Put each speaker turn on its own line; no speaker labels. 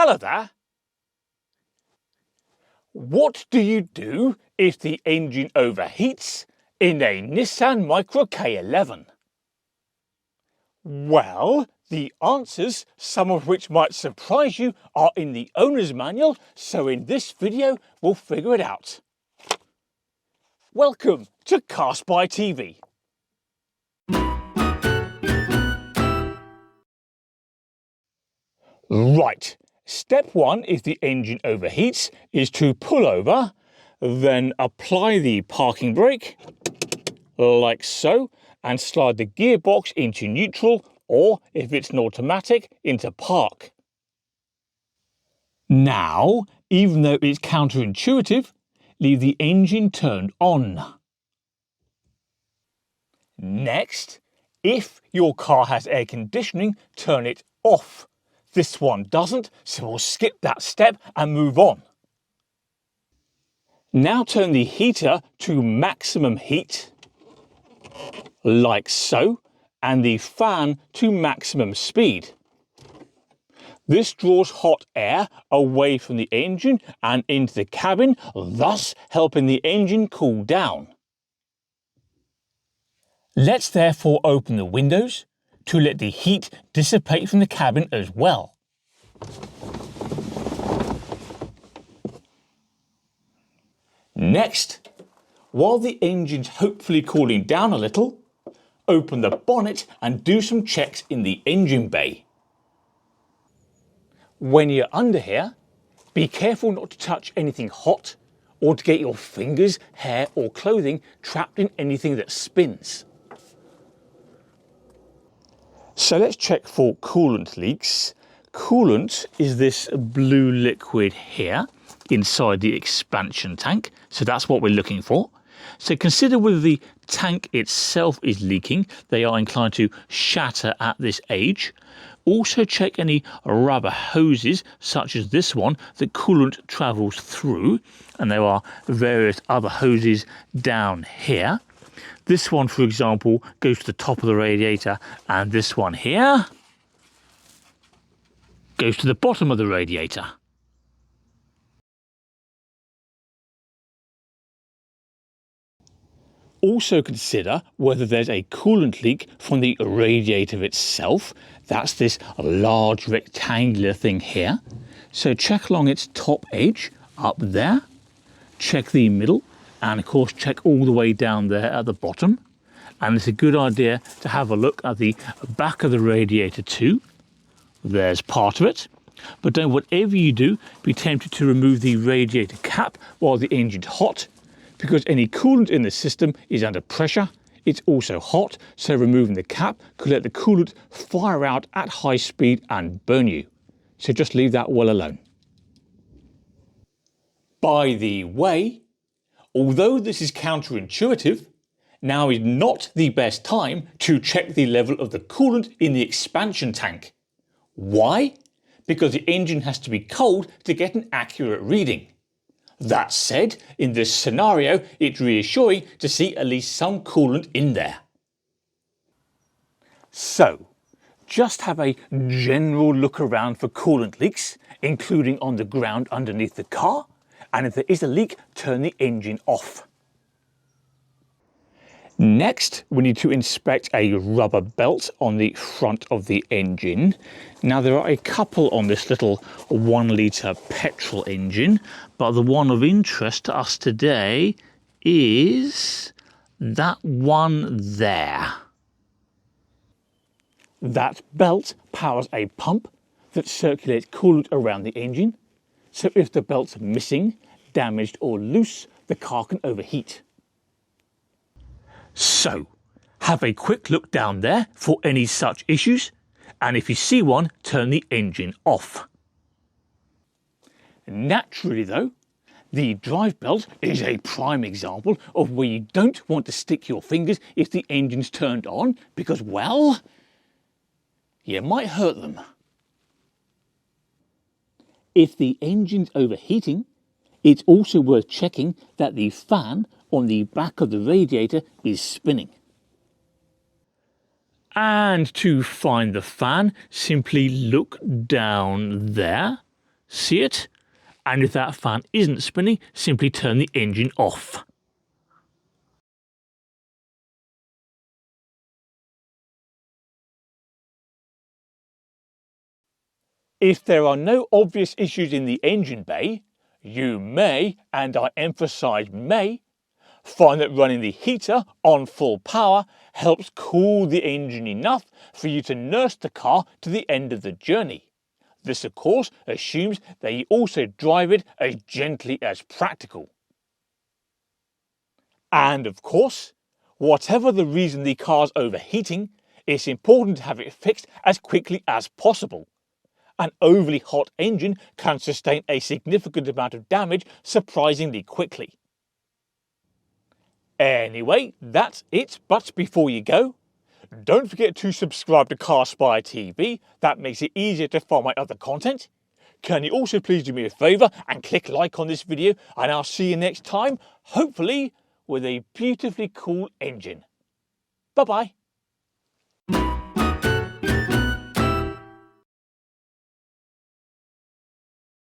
Hello there. What do you do if the engine overheats in a Nissan Micra K11? Well, the answers, some of which might surprise you, are in the owner's manual, so in this video we'll figure it out. Welcome to CarSpyTV. Right, step one if the engine overheats is to pull over, then apply the parking brake, like so, and slide the gearbox into neutral, or if it's an automatic, into park. Now, even though it's counterintuitive, leave the engine turned on. Next, if your car has air conditioning, turn it off. This one doesn't, so we'll skip that step and move on. Now turn the heater to maximum heat, like so, and the fan to maximum speed. This draws hot air away from the engine and into the cabin, thus helping the engine cool down. Let's therefore open the windows to let the heat dissipate from the cabin as well. Next, while the engine's hopefully cooling down a little, open the bonnet and do some checks in the engine bay. When you're under here, be careful not to touch anything hot or to get your fingers, hair or clothing trapped in anything that spins. So let's check for coolant leaks. Coolant is this blue liquid here inside the expansion tank, so that's what we're looking for. So consider whether the tank itself is leaking. They are inclined to shatter at this age. Also check any rubber hoses, such as this one, that coolant travels through, and there are various other hoses down here. This one, for example, goes to the top of the radiator, and this one here goes to the bottom of the radiator. Also consider whether there's a coolant leak from the radiator itself. That's this large rectangular thing here. So check along its top edge up there, check the middle, and of course check all the way down there at the bottom. And it's a good idea to have a look at the back of the radiator too. There's part of it. But don't, whatever you do, be tempted to remove the radiator cap while the engine's hot, because any coolant in the system is under pressure. It's also hot, so removing the cap could let the coolant fire out at high speed and burn you. So just leave that well alone. By the way, although this is counterintuitive, now is not the best time to check the level of the coolant in the expansion tank. Why? Because the engine has to be cold to get an accurate reading. That said, in this scenario, it's reassuring to see at least some coolant in there. So, just have a general look around for coolant leaks, including on the ground underneath the car, and if there is a leak, turn the engine off. Next, we need to inspect a rubber belt on the front of the engine. Now, there are a couple on this little 1 litre petrol engine, but the one of interest to us today is that one there. That belt powers a pump that circulates coolant around the engine, so if the belt's missing, damaged or loose, the car can overheat. So, have a quick look down there for any such issues, and if you see one, turn the engine off. Naturally though, the drive belt is a prime example of where you don't want to stick your fingers if the engine's turned on, because, well, you might hurt them. If the engine's overheating, it's also worth checking that the fan on the back of the radiator is spinning. And to find the fan, simply look down there See it? And if that fan isn't spinning, simply turn the engine off. If there are no obvious issues in the engine bay, you may, and I emphasise may, find that running the heater on full power helps cool the engine enough for you to nurse the car to the end of the journey. This of course assumes that you also drive it as gently as practical. And of course, whatever the reason the car's overheating, it's important to have it fixed as quickly as possible. An overly hot engine can sustain a significant amount of damage surprisingly quickly. Anyway, that's it, but before you go, don't forget to subscribe to CarSpyTV, that makes it easier to find my other content. Can you also please do me a favour and click like on this video, and I'll see you next time, hopefully with a beautifully cool engine. Bye bye.